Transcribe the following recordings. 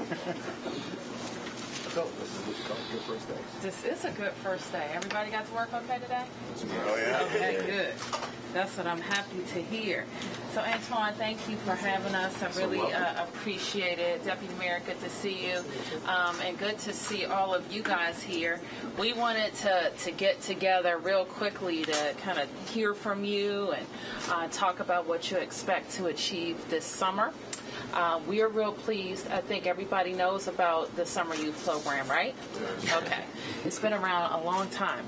So, this is what you call a good first day. This is a good first day. Everybody got to work okay today? Oh, yeah. Okay, good. That's what I'm happy to hear. So, Antoine, thank you for having us. I really appreciate it. Deputy Mayor, good to see you. And good to see all of you guys here. We wanted to get together real quickly to kind of hear from you and talk about what you expect to achieve this summer. We are real pleased. I think everybody knows about the Summer Youth Program, right? Okay. It's been around a long time,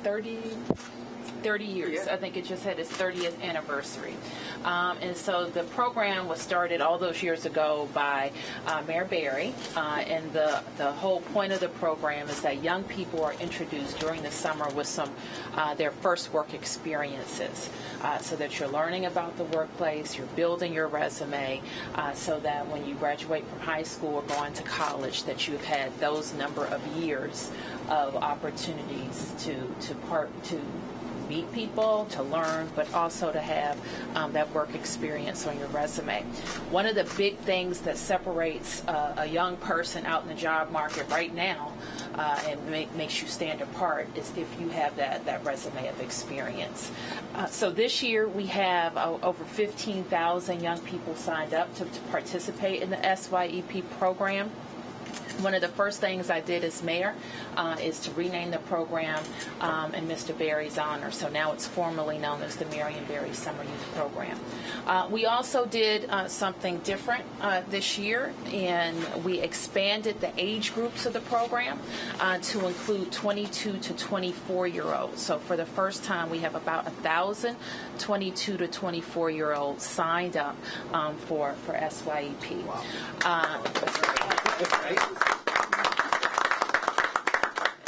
30 years. I think it just had its 30th anniversary. And so the program was started all those years ago by Mayor Berry. And the whole point of the program is that young people are introduced during the summer with some their first work experiences, so that you're learning about the workplace, you're building your resume, so that when you graduate from high school or go into college, that you've had those number of years of opportunities to meet people, to learn, but also to have that work experience on your resume. One of the big things that separates a young person out in the job market right now and makes you stand apart is if you have that resume of experience. So this year we have over 15,000 young people signed up to participate in the SYEP program. One of the first things I did as mayor is to rename the program in Mr. Berry's honor. So now it's formally known as the Marion Berry Summer Youth Program. We also did something different this year, and we expanded the age groups of the program to include 22 to 24-year-olds. So for the first time, we have about 1,000 22 to 24-year-olds signed up for SYEP. Wow.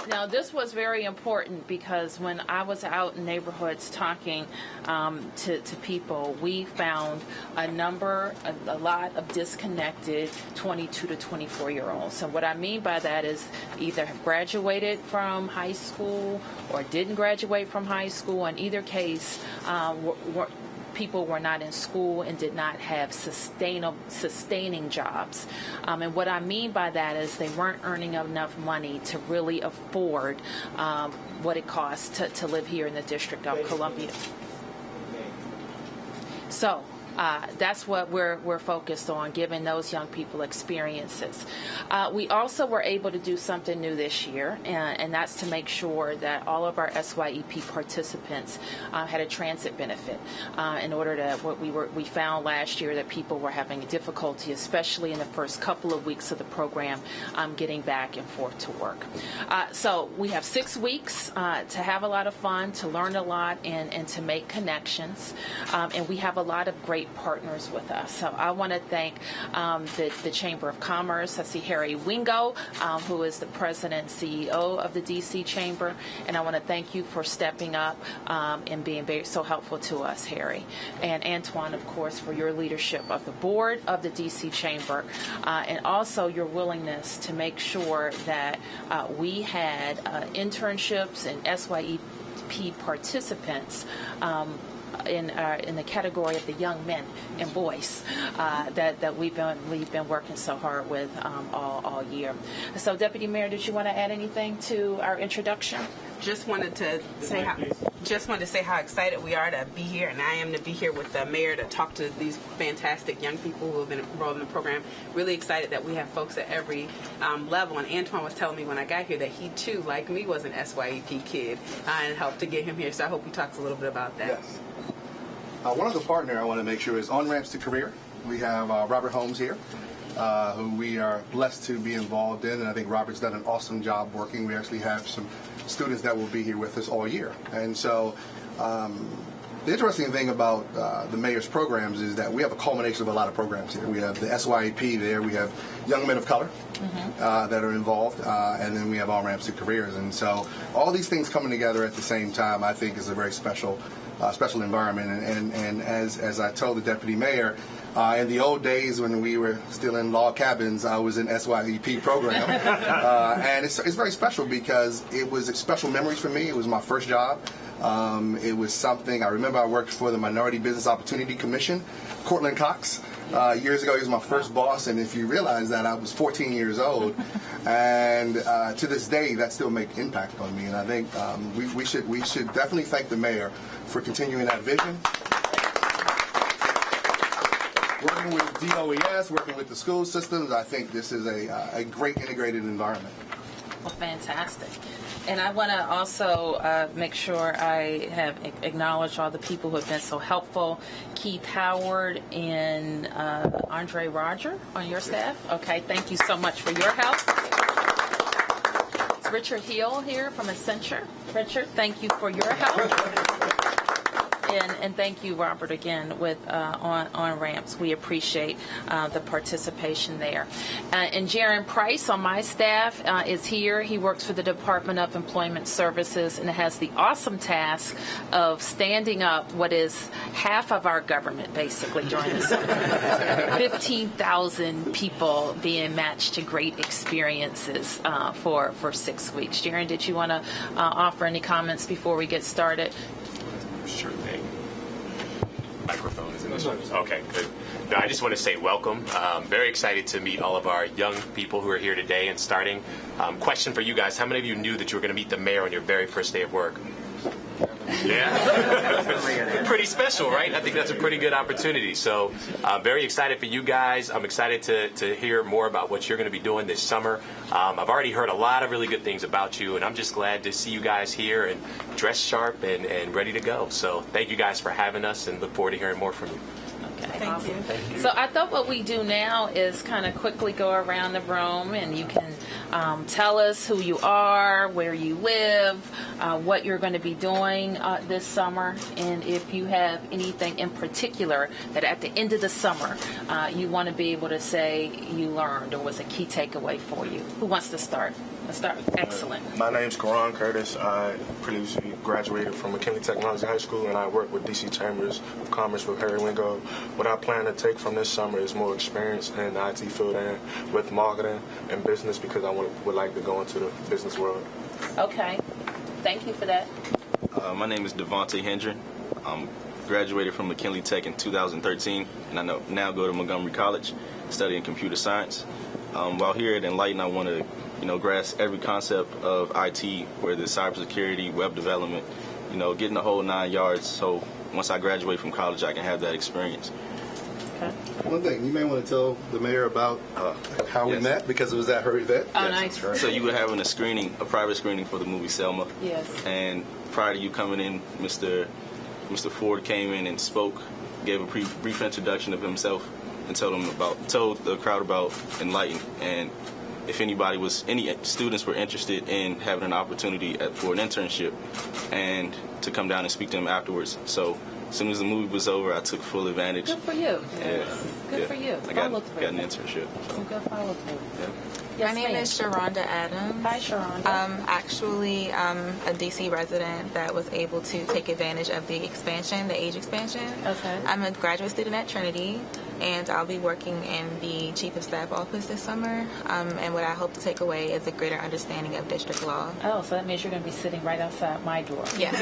Now, this was very important because when I was out in neighborhoods talking to people, we found a lot of disconnected 22 to 24-year-olds. So what I mean by that is either have graduated from high school or didn't graduate from high school. In either case, people were not in school and did not have sustaining jobs. And what I mean by that is they weren't earning enough money to really afford what it costs to live here in the District of Columbia. So that's what we're focused on, giving those young people experiences. We also were able to do something new this year, and that's to make sure that all of our SYEP participants had a transit benefit. In order to, we found last year that people were having difficulty, especially in the first couple of weeks of the program, getting back and forth to work. So we have 6 weeks to have a lot of fun, to learn a lot, and to make connections. And we have a lot of great partners with us. So I want to thank the Chamber of Commerce. I see Harry Wingo, who is the president and CEO of the DC Chamber, and I want to thank you for stepping up and being so helpful to us, Harry. And Antoine, of course, for your leadership of the board of the DC Chamber, and also your willingness to make sure that we had internships and SYEP participants in the category of the young men and boys that we've been working so hard with all year. So, Deputy Mayor, did you want to add anything to our introduction? Just wanted to say how excited we are to be here, and I am to be here with the mayor to talk to these fantastic young people who have been enrolled in the program. Really excited that we have folks at every level. And Antoine was telling me when I got here that he too, like me, was an SYEP kid, and helped to get him here. So I hope he talks a little bit about that. Yes. One other partner I want to make sure is On Ramps to Career. We have Robert Holmes here, who we are blessed to be involved in, and I think Robert's done an awesome job working. We actually have some students that will be here with us all year. And so the interesting thing about the mayor's programs is that we have a culmination of a lot of programs here. We have the SYEP there. We have young men of color that are involved, and then we have On Ramps to Careers. And so all these things coming together at the same time, I think, is a very special environment. And as I told the deputy mayor, in the old days when we were still in log cabins, I was in SYEP program, and it's very special because it was special memories for me. It was my first job. It was something, I remember I worked for the Minority Business Opportunity Commission, Cortland Cox. Years ago, he was my first boss, and if you realize that, I was 14 years old, and to this day, that still makes impact on me. And I think we should definitely thank the mayor for continuing that vision. Working with DOES, working with the school systems, I think this is a great integrated environment. Well, fantastic. And I want to also make sure I have acknowledged all the people who have been so helpful. Keith Howard and Andre Roger on your staff. Okay, thank you so much for your help. It's Richard Hill here from Accenture. Richard, thank you for your help. And thank you, Robert, again with on ramps. We appreciate the participation there. And Jaron Price on my staff is here. He works for the Department of Employment Services and has the awesome task of standing up what is half of our government, basically, during the summer. 15,000 people being matched to great experiences for 6 weeks. Jaron, did you want to offer any comments before we get started? Sure thing. Microphone is in this one. Okay, good. No, I just want to say welcome. Very excited to meet all of our young people who are here today and starting. Question for you guys: how many of you knew that you were going to meet the mayor on your very first day of work? Yeah? Pretty special, right? I think that's a pretty good opportunity. So very excited for you guys. I'm excited to hear more about what you're going to be doing this summer. I've already heard a lot of really good things about you, and I'm just glad to see you guys here and dressed sharp and ready to go. So thank you guys for having us, and look forward to hearing more from you. Okay, awesome. Thank you. So I thought what we do now is kind of quickly go around the room, and you can tell us who you are, where you live, what you're going to be doing this summer, and if you have anything in particular that at the end of the summer you want to be able to say you learned or was a key takeaway for you. Who wants to start? Let's start. Excellent. My name's Karan Curtis. I previously graduated from McKinley Technology High School, and I work with DC Chambers of Commerce with Harry Wingo. What I plan to take from this summer is more experience in the IT field and with marketing and business, because I would like to go into the business world. Okay. Thank you for that. My name is Devontae Hendren. I'm graduated from McKinley Tech in 2013, and I now go to Montgomery College studying computer science. While here at Enlightened, I want to grasp every concept of IT, whether it's cybersecurity, web development, getting the whole 9 yards. So once I graduate from college, I can have that experience. Okay. One thing, you may want to tell the mayor about how we met, because it was at her event. Oh, nice. Right. So you were having a private screening for the movie Selma. Yes. And prior to you coming in, Mr. Ford came in and spoke, gave a brief introduction of himself, and told the crowd about Enlightened, and if any students were interested in having an opportunity for an internship, and to come down and speak to them afterwards. So as soon as the movie was over, I took full advantage. Good for you. Yeah. Good for you. I got an internship. So. Some good follow through. Yeah. Yes, My name is Sharonda Adams. Hi, Sharonda. Actually, I'm a DC resident that was able to take advantage of the age expansion. Okay. I'm a graduate student at Trinity, and I'll be working in the Chief of Staff office this summer. And what I hope to take away is a greater understanding of district law. Oh, so that means you're going to be sitting right outside my door. Yes.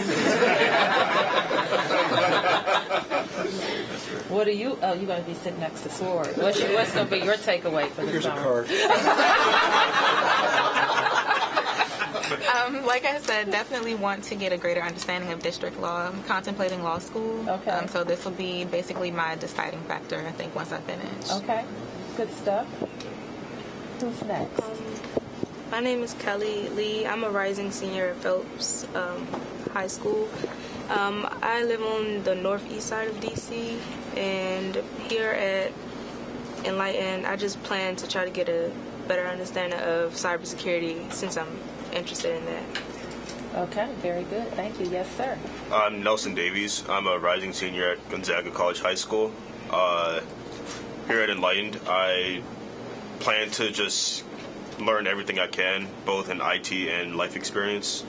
What are you? Oh, you're going to be sitting next to Sword. What's going to be your takeaway for the summer? Like I said, definitely want to get a greater understanding of district law. I'm contemplating law school. Okay. So this will be basically my deciding factor, I think, once I finish. Okay. Good stuff. Who's next? My name is Kelly Lee. I'm a rising senior at Phelps High School. I live on the northeast side of DC, and here at Enlightened, I just plan to try to get a better understanding of cybersecurity since I'm interested in that. Okay, very good. Thank you. Yes, sir. I'm Nelson Davies. I'm a rising senior at Gonzaga College High School. Here at Enlightened, I plan to just learn everything I can, both in IT and life experience,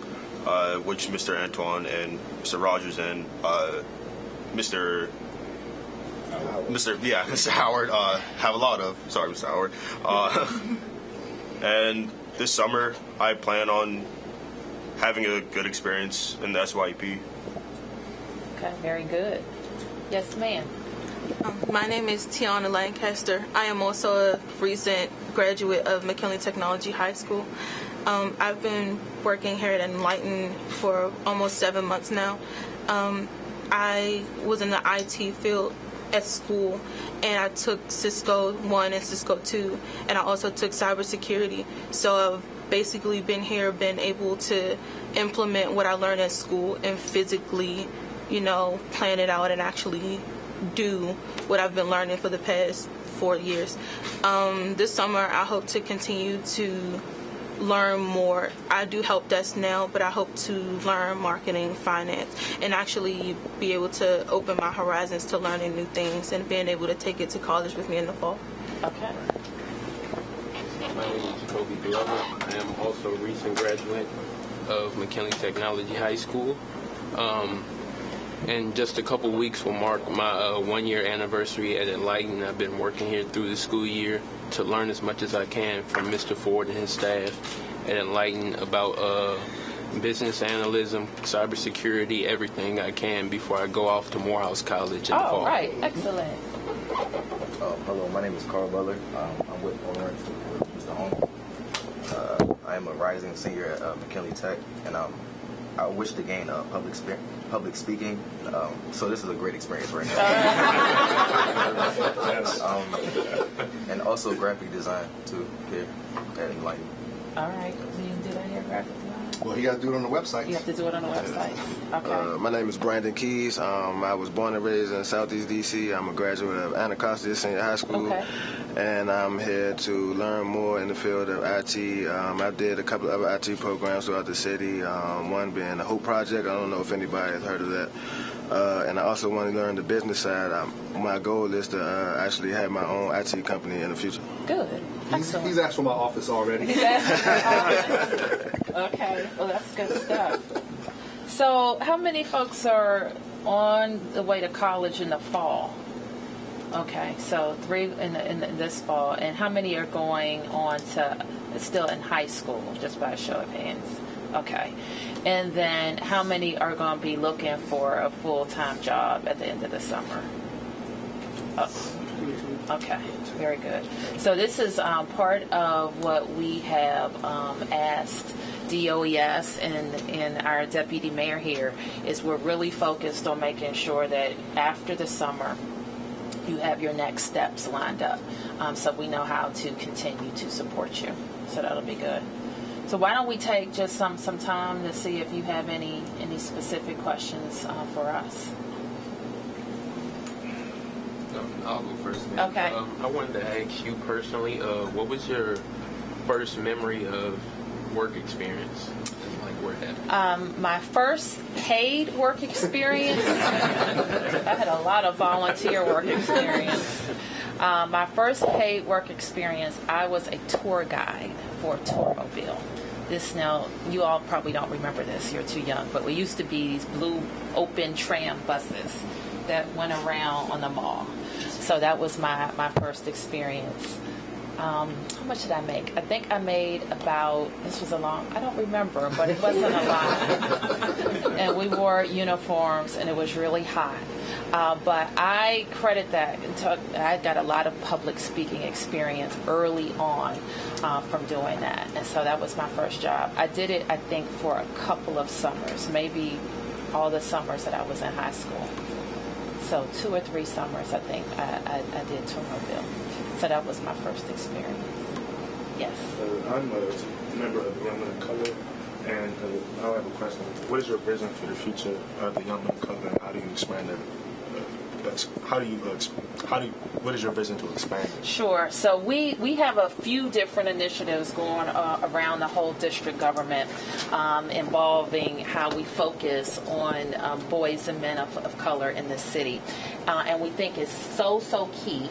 which Mr. Antoine and Mr. Rogers and Mr. Howard have a lot of. Sorry, Mr. Howard. And this summer, I plan on having a good experience in the SYEP. Okay, very good. Yes, ma'am. My name is Tiana Lancaster. I am also a recent graduate of McKinley Technology High School. I've been working here at Enlightened for almost 7 months now. I was in the IT field at school, and I took Cisco 1 and Cisco 2, and I also took cybersecurity. So I've basically been here, been able to implement what I learned at school and physically, plan it out and actually do what I've been learning for the past 4 years. This summer, I hope to continue to learn more. I do help desk now, but I hope to learn marketing, finance, and actually be able to open my horizons to learning new things and being able to take it to college with me in the fall. Okay. My name is Kobe Glover. I am also a recent graduate of McKinley Technology High School. In just a couple weeks will mark my 1-year anniversary at Enlightened. I've been working here through the school year to learn as much as I can from Mr. Ford and his staff at Enlightened about business analysis, cybersecurity, everything I can before I go off to Morehouse College in the fall. Oh, right. Excellent. Hello, my name is Carl Butler. I'm with Lawrence, with Mr. Holmes. I am a rising senior at McKinley Tech, and I wish to gain public speaking, so this is a great experience right now. And also graphic design too here at Enlightened. All right. Do you do that here, graphic design? Well, you got to do it on the website. You have to do it on the website. Okay. My name is Brandon Keys. I was born and raised in Southeast D.C. I'm a graduate of Anacostia Senior High School. Okay. And I'm here to learn more in the field of IT. I did a couple of other IT programs throughout the city, one being the Hope Project. I don't know if anybody has heard of that. And I also want to learn the business side. My goal is to actually have my own IT company in the future. Good. Excellent. He's asked for my office already. He's asked for my office. Okay. Well, that's good stuff. So how many folks are on the way to college in the fall? Okay, so 3 in this fall. And how many are going on to still in high school, just by a show of hands? Okay. And then how many are going to be looking for a full-time job at the end of the summer? Oh. Okay, very good. So this is part of what we have asked DOES and our deputy mayor here is we're really focused on making sure that after the summer you have your next steps lined up, so we know how to continue to support you. So that'll be good. So why don't we take just some time to see if you have any specific questions for us. I'll go first. Okay. I wanted to ask you personally, what was your first memory of work experience? Like where it happened? My first paid work experience, I had a lot of volunteer work experience. My first paid work experience, I was a tour guide for a tourmobile. Now, you all probably don't remember this, you're too young, but we used to be these blue open tram buses that went around on the mall. So that was my first experience. How much did I make? I think I made about, I don't remember, but it wasn't a lot. And we wore uniforms, and it was really hot. But I credit that. I got a lot of public speaking experience early on from doing that. And so that was my first job. I did it, I think, for a couple of summers, maybe all the summers that I was in high school. So 2 or 3 summers, I think, I did tourmobile. So that was my first experience. Yes. I'm a member of the Young Men of Color, and I have a question. What is your vision for the future of the Young Men of Color, and how do you expand it? What is your vision to expand it? Sure. So we have a few different initiatives going around the whole district government involving how we focus on boys and men of color in the city. And we think it's so key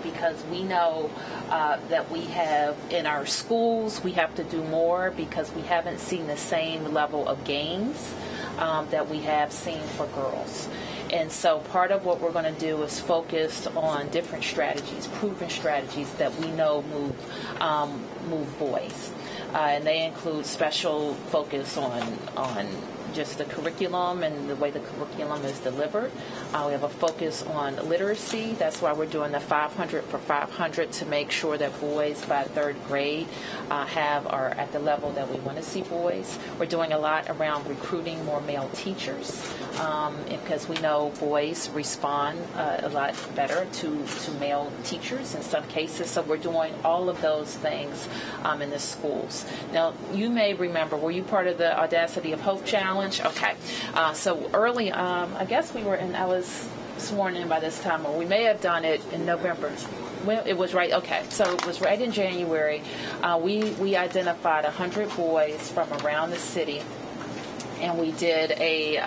because we know that we have in our schools, we have to do more because we haven't seen the same level of gains that we have seen for girls. And so part of what we're going to do is focus on different strategies, proven strategies that we know move boys. and they include special focus on just the curriculum and the way the curriculum is delivered. We have a focus on literacy. That's why we're doing the 500 for 500 to make sure that boys by third grade are at the level that we want to see boys. We're doing a lot around recruiting more male teachers because we know boys respond a lot better to male teachers in some cases. So we're doing all of those things in the schools. Now, you may remember, were you part of the Audacity of Hope Challenge? Okay. So early, I guess I was sworn in by this time, or we may have done it in November. Well, it was right. Okay, so it was right in January. We identified 100 boys from around the city, and we did a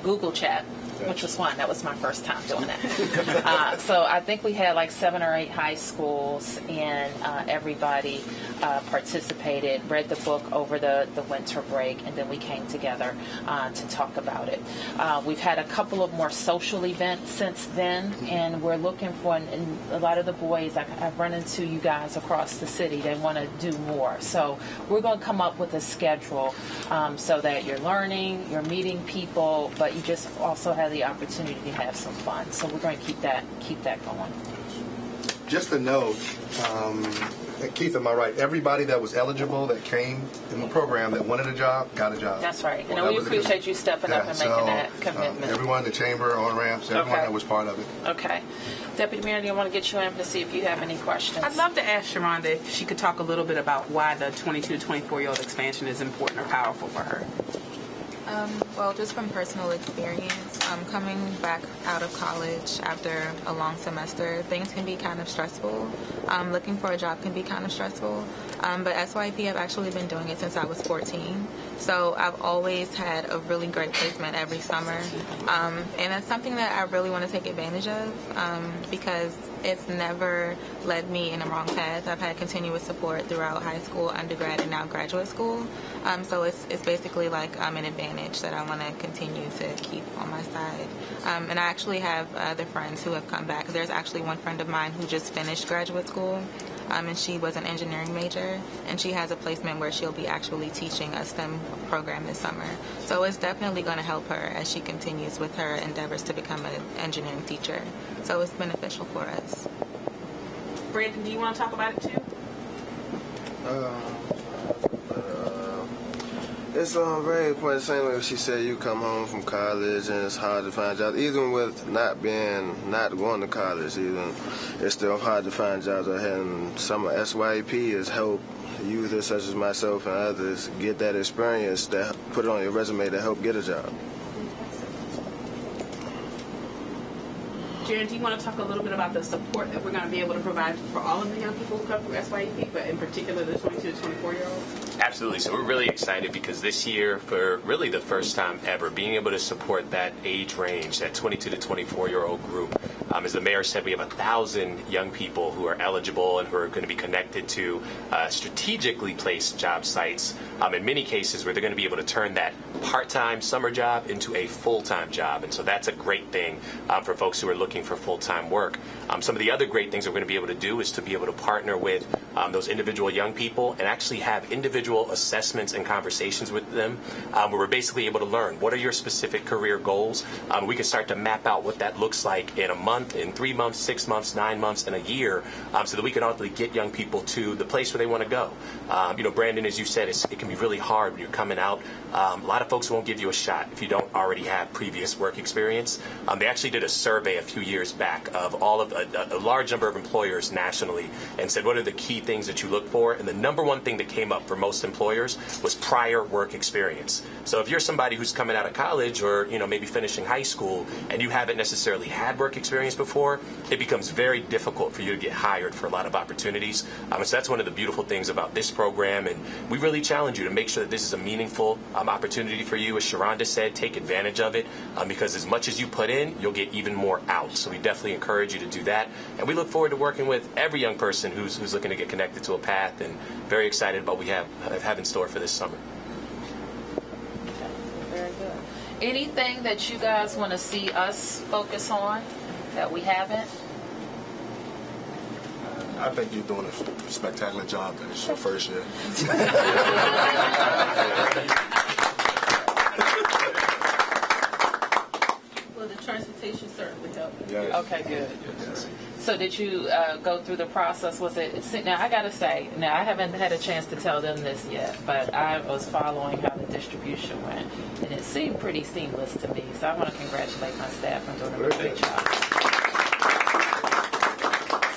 Google chat, which was fun. That was my first time doing that. So I think we had like 7 or 8 high schools, and everybody participated, read the book over the winter break, and then we came together to talk about it. We've had a couple of more social events since then, and we're looking for, and a lot of the boys, I've run into you guys across the city, they want to do more. So we're going to come up with a schedule so that you're learning, you're meeting people, but you just also have the opportunity to have some fun. So we're going to keep that going. Just a note, Keith, am I right? Everybody that was eligible that came in the program that wanted a job got a job. That's right. And we appreciate you stepping up and making that commitment. Everyone, the chamber, on-ramps, everyone that was part of it. Okay. Deputy Mayor, I want to get you in to see if you have any questions. I'd love to ask Sharonda if she could talk a little bit about why the 22 to 24-year-old expansion is important or powerful for her. Well, just from personal experience, coming back out of college after a long semester, things can be kind of stressful. Looking for a job can be kind of stressful. But SYEP, I've actually been doing it since I was 14. So I've always had a really great placement every summer. And that's something that I really want to take advantage of because it's never led me in the wrong path. I've had continuous support throughout high school, undergrad, and now graduate school. So it's basically like an advantage that I want to continue to keep on my side. And I actually have other friends who have come back. There's actually one friend of mine who just finished graduate school, and she was an engineering major, and she has a placement where she'll be actually teaching a STEM program this summer. So it's definitely going to help her as she continues with her endeavors to become an engineering teacher. So it's beneficial for us. Brandon, do you want to talk about it too? It's very important. Same way she said, you come home from college and it's hard to find jobs. Even with not going to college, it's still hard to find jobs out here. And some of SYEP has helped youth such as myself and others get that experience, that put it on your resume to help get a job. Jaron, do you want to talk a little bit about the support that we're going to be able to provide for all of the young people who come through SYEP, but in particular the 22 to 24-year-olds? Absolutely. So we're really excited because this year, for really the first time ever, being able to support that age range, that 22 to 24-year-old group, as the mayor said, we have 1,000 young people who are eligible and who are going to be connected to strategically placed job sites. In many cases where they're going to be able to turn that part-time summer job into a full-time job. And so that's a great thing for folks who are looking for full-time work. Some of the other great things we're going to be able to do is to be able to partner with those individual young people and actually have individual assessments and conversations with them where we're basically able to learn what are your specific career goals. We can start to map out what that looks like in a month, in 3 months, 6 months, 9 months, and a year so that we can ultimately get young people to the place where they want to go. Brandon, as you said, it can be really hard when you're coming out. A lot of folks won't give you a shot if you don't already have previous work experience. They actually did a survey a few years back of all of a large number of employers nationally and said, what are the key things that you look for? And the number one thing that came up for most employers was prior work experience. So if you're somebody who's coming out of college or maybe finishing high school and you haven't necessarily had work experience before, it becomes very difficult for you to get hired for a lot of opportunities. So that's one of the beautiful things about this program, and we really challenge you to make sure that this is a meaningful opportunity for you. As Sharonda said, take advantage of it because as much as you put in, you'll get even more out. So we definitely encourage you to do that, and we look forward to working with every young person who's looking to get connected to a path, and very excited about what we have in store for this summer. Very good. Anything that you guys want to see us focus on that we haven't? I think you're doing a spectacular job. It's your first year. Well, the transportation certainly helped. Yes. Okay, good. Yes. So did you go through the process? Was it, now I got to say, now I haven't had a chance to tell them this yet, but I was following how the distribution went, and it seemed pretty seamless to me. So I want to congratulate my staff on doing a great job.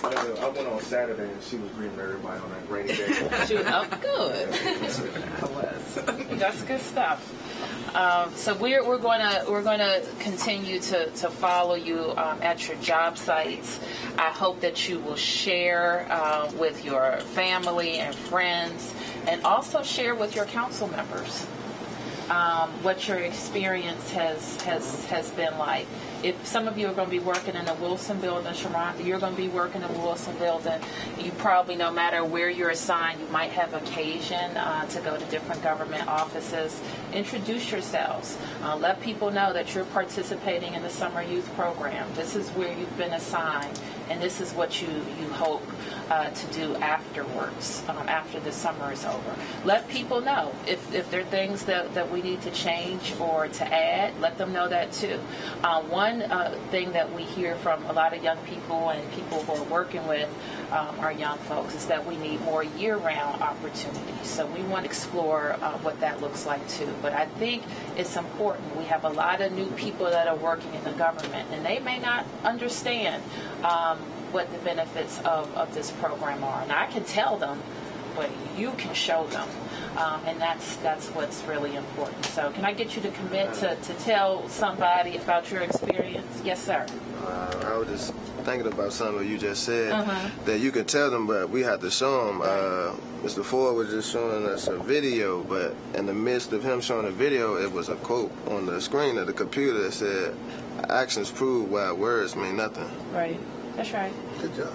I went on Saturday and she was greeting everybody on that rainy day. She was, oh, good. I was. That's good stuff. So we're going to continue to follow you at your job sites. I hope that you will share with your family and friends, and also share with your council members what your experience has been like. If some of you are going to be working in the Wilson building, Sharon, you're going to be working in the Wilson building. You probably, no matter where you're assigned, you might have occasion to go to different government offices. Introduce yourselves. Let people know that you're participating in the summer youth program. This is where you've been assigned, and this is what you hope to do afterwards, after the summer is over. Let people know if there are things that we need to change or to add. Let them know that too. One thing that we hear from a lot of young people and people who are working with our young folks is that we need more year-round opportunities. So we want to explore what that looks like too. But I think it's important. We have a lot of new people that are working in the government, and they may not understand what the benefits of this program are. And I can tell them, but you can show them. And that's what's really important. So can I get you to commit to tell somebody about your experience? Yes, sir. I was just thinking about something you just said, that you can tell them, but we have to show them. Mr. Ford was just showing us a video, but in the midst of him showing a video, it was a quote on the screen of the computer that said, "Actions prove while words mean nothing." Right. That's right. Good job.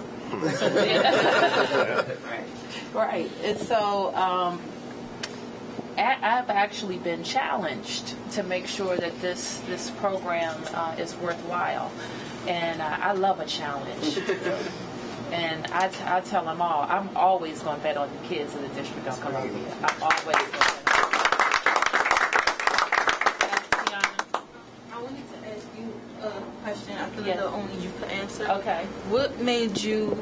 Right. And so I've actually been challenged to make sure that this program is worthwhile. And I love a challenge. And I tell them all, I'm always going to bet on the kids in the District of Columbia. I'm always going to bet on I wanted to ask you a question. I feel Yes. like only you could answer. Okay. What made you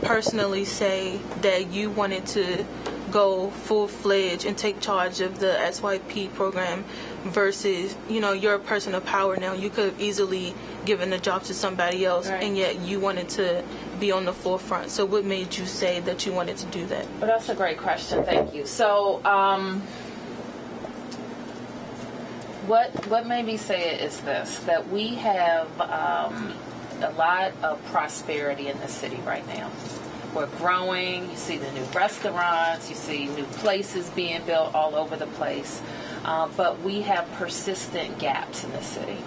personally say that you wanted to go full-fledged and take charge of the SYEP program versus, you're a person of power now. You could have easily given the job to somebody else, Right. and yet you wanted to be on the forefront. So what made you say that you wanted to do that? Well, that's a great question. Thank you. So, what made me say it is this, that we have a lot of prosperity in the city right now. We're growing. You see the new restaurants. You see new places being built all over the place. But we have persistent gaps in the city.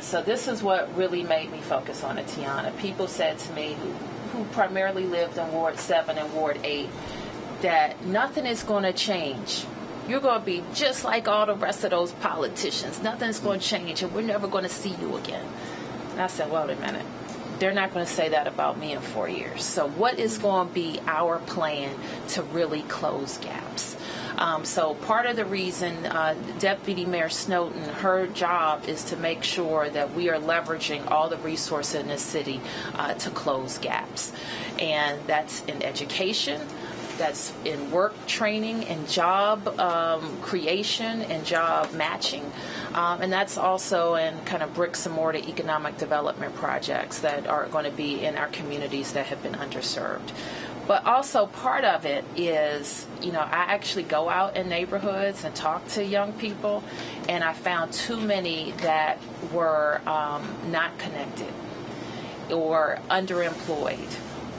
So this is what really made me focus on it, Tiana. People said to me who primarily lived in Ward 7 and Ward 8 that nothing is going to change. You're going to be just like all the rest of those politicians. Nothing's going to change, and we're never going to see you again. And I said, wait a minute. They're not going to say that about me in 4 years. So what is going to be our plan to really close gaps? So part of the reason Deputy Mayor Snowden, her job is to make sure that we are leveraging all the resources in the city to close gaps. And that's in education. That's in work training and job creation and job matching. And that's also in kind of bricks and mortar economic development projects that are going to be in our communities that have been underserved. But also part of it is, I actually go out in neighborhoods and talk to young people, and I found too many that were not connected or underemployed,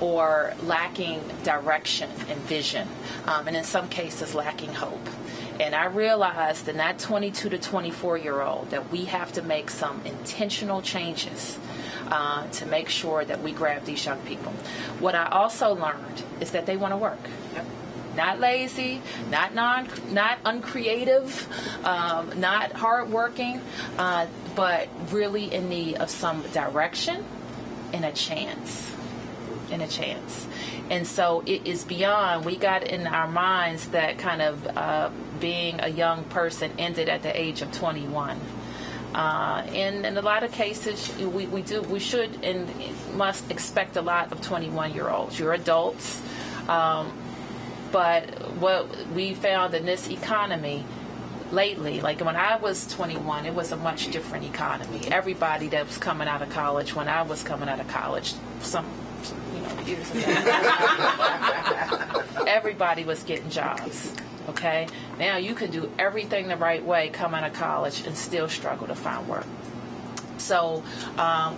or lacking direction and vision, and in some cases lacking hope. And I realized in that 22 to 24-year-old that we have to make some intentional changes to make sure that we grab these young people. What I also learned is that they want to work. Not lazy, not uncreative, not hardworking, but really in need of some direction and a chance. and a chance. And so it is beyond, we got in our minds that kind of being a young person ended at the age of 21. And in a lot of cases, we should and must expect a lot of 21-year-olds. You're adults. But what we found in this economy lately, like when I was 21, it was a much different economy. Everybody that was coming out of college, when I was coming out of college, some years ago, everybody was getting jobs. Okay? Now you can do everything the right way, come out of college, and still struggle to find work. So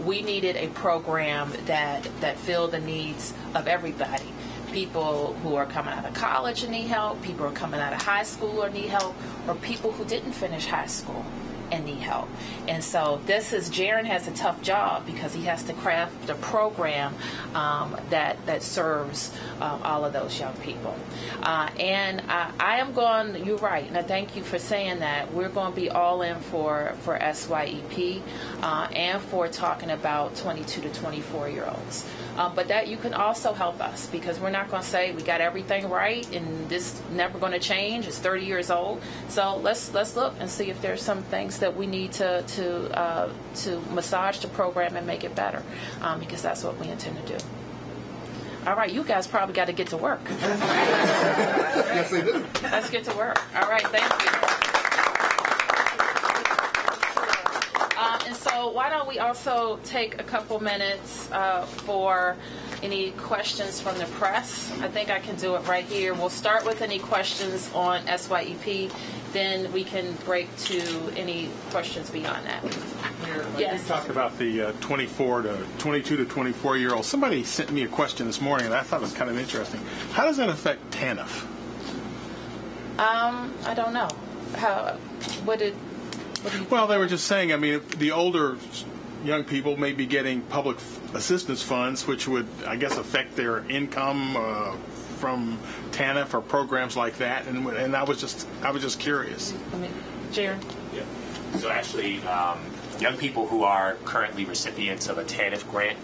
we needed a program that filled the needs of everybody. People who are coming out of college and need help, people who are coming out of high school or need help, or people who didn't finish high school and need help. And so Jaron has a tough job because he has to craft a program that serves all of those young people. And I am going, you're right, and I thank you for saying that. We're going to be all in for SYEP and for talking about 22 to 24-year-olds. But that you can also help us, because we're not going to say we got everything right and this never going to change. It's 30 years old. So let's look and see if there's some things that we need to massage the program and make it better, because that's what we intend to do. All right, you guys probably got to get to work. Yes, they do. Let's get to work. All right, thank you. And so why don't we also take a couple minutes for any questions from the press. I think I can do it right here. We'll start with any questions on SYEP. Then we can break to any questions beyond that. Yes. You talked about the 22 to 24-year-olds. Somebody sent me a question this morning, and I thought it was kind of interesting. How does that affect TANF? I don't know. Well, they were just saying, I mean, the older young people may be getting public assistance funds, which would, I guess, affect their income from TANF or programs like that, and I was just curious. Jaron? Yeah. So actually, young people who are currently recipients of a TANF grant,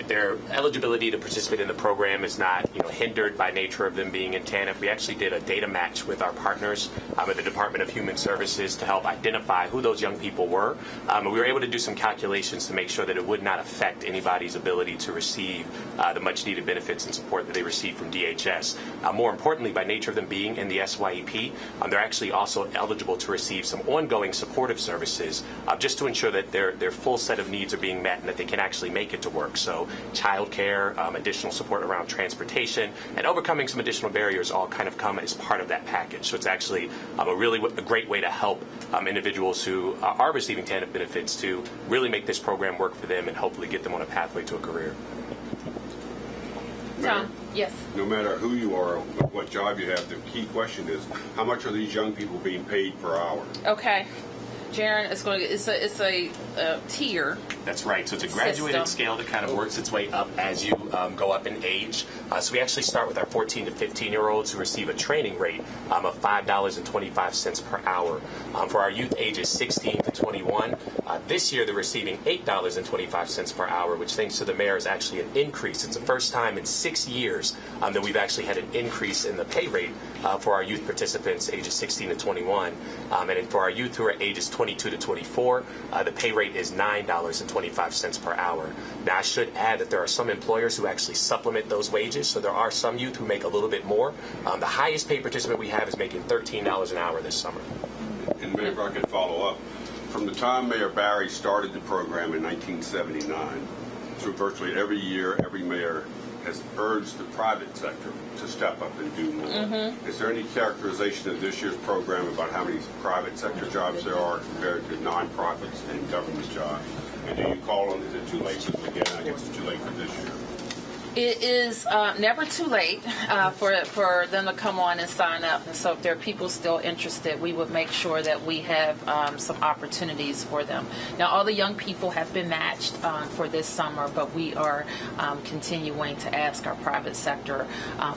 their eligibility to participate in the program is not hindered by nature of them being in TANF. We actually did a data match with our partners at the Department of Human Services to help identify who those young people were. And we were able to do some calculations to make sure that it would not affect anybody's ability to receive the much needed benefits and support that they receive from DHS. More importantly, by nature of them being in the SYEP, they're actually also eligible to receive some ongoing supportive services just to ensure that their full set of needs are being met and that they can actually make it to work. So childcare, additional support around transportation, and overcoming some additional barriers all kind of come as part of that package. So it's actually a great way to help individuals who are receiving TANF benefits to really make this program work for them and hopefully get them on a pathway to a career. Tom? Yes. No matter who you are, what job you have, the key question is, how much are these young people being paid per hour? Okay. Jaron, it's a tier. That's right. So it's a graduated scale that kind of works its way up as you go up in age. So we actually start with our 14 to 15-year-olds who receive a training rate of $5.25 per hour. For our youth ages 16 to 21, this year they're receiving $8.25 per hour, which thanks to the mayor is actually an increase. It's the first time in 6 years that we've actually had an increase in the pay rate for our youth participants ages 16 to 21. And for our youth who are ages 22 to 24, the pay rate is $9.25 per hour. Now, I should add that there are some employers who actually supplement those wages, so there are some youth who make a little bit more. The highest paid participant we have is making $13 an hour this summer. And maybe if I could follow up, from the time Mayor Barry started the program in 1979, through virtually every year, every mayor has urged the private sector to step up and do more. Mm-hmm. Is there any characterization of this year's program about how many private sector jobs there are compared to nonprofits and government jobs? And do you call on, is it too late for them again? I guess it's too late for this year. It is never too late for them to come on and sign up. And so if there are people still interested, we would make sure that we have some opportunities for them. Now, all the young people have been matched for this summer, but we are continuing to ask our private sector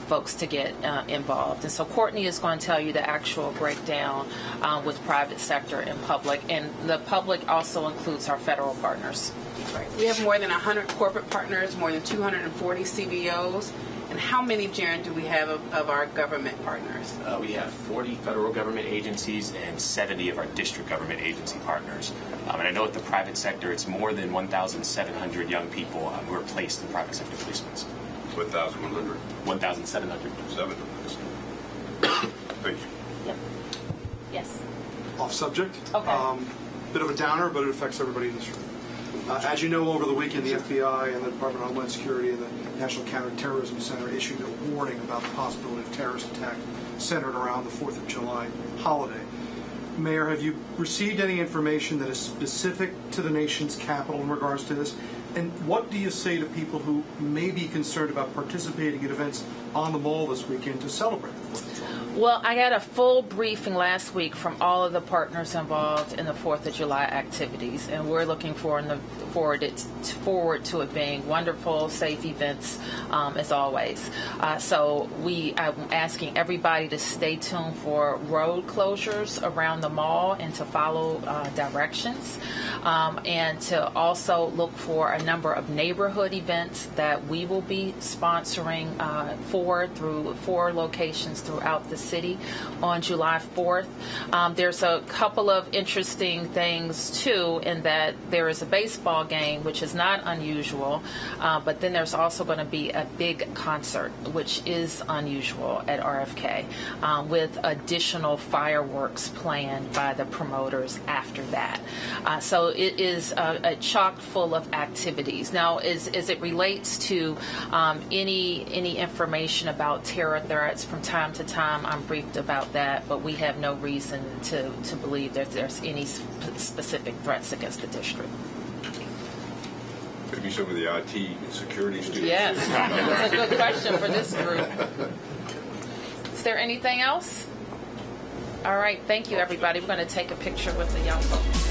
folks to get involved. And so Courtney is going to tell you the actual breakdown with private sector and public. And the public also includes our federal partners. Right. We have more than 100 corporate partners, more than 240 CBOs? And how many, Jaron, do we have of our government partners? We have 40 federal government agencies and 70 of our district government agency partners. And I know at the private sector, it's more than 1,700 young people who are placed in private sector placements. 1,100. 1,700. 700. Thank you. Yes. Off subject. Okay. Bit of a downer, but it affects everybody in this room. As you know, over the weekend, the FBI and the Department of Homeland Security and the National Counterterrorism Center issued a warning about the possibility of terrorist attack centered around the 4th of July holiday. Mayor, have you received any information that is specific to the nation's capital in regards to this? And what do you say to people who may be concerned about participating in events on the Mall this weekend to celebrate the 4th of July? Well, I got a full briefing last week from all of the partners involved in the 4th of July activities, and we're looking forward to it being wonderful, safe events as always. So I'm asking everybody to stay tuned for road closures around the mall and to follow directions, and to also look for a number of neighborhood events that we will be sponsoring through 4 locations throughout the city on July 4th. There's a couple of interesting things, too, in that there is a baseball game, which is not unusual, but then there's also going to be a big concert, which is unusual at RFK, with additional fireworks planned by the promoters after that. So it is chock full of activities. Now, as it relates to any information about terror threats, from time to time I'm briefed about that, but we have no reason to believe that there's any specific threats against the district. Maybe some of the IT and security students. Yes, that's a good question for this group. Is there anything else? All right, thank you, everybody. We're going to take a picture with the young folks.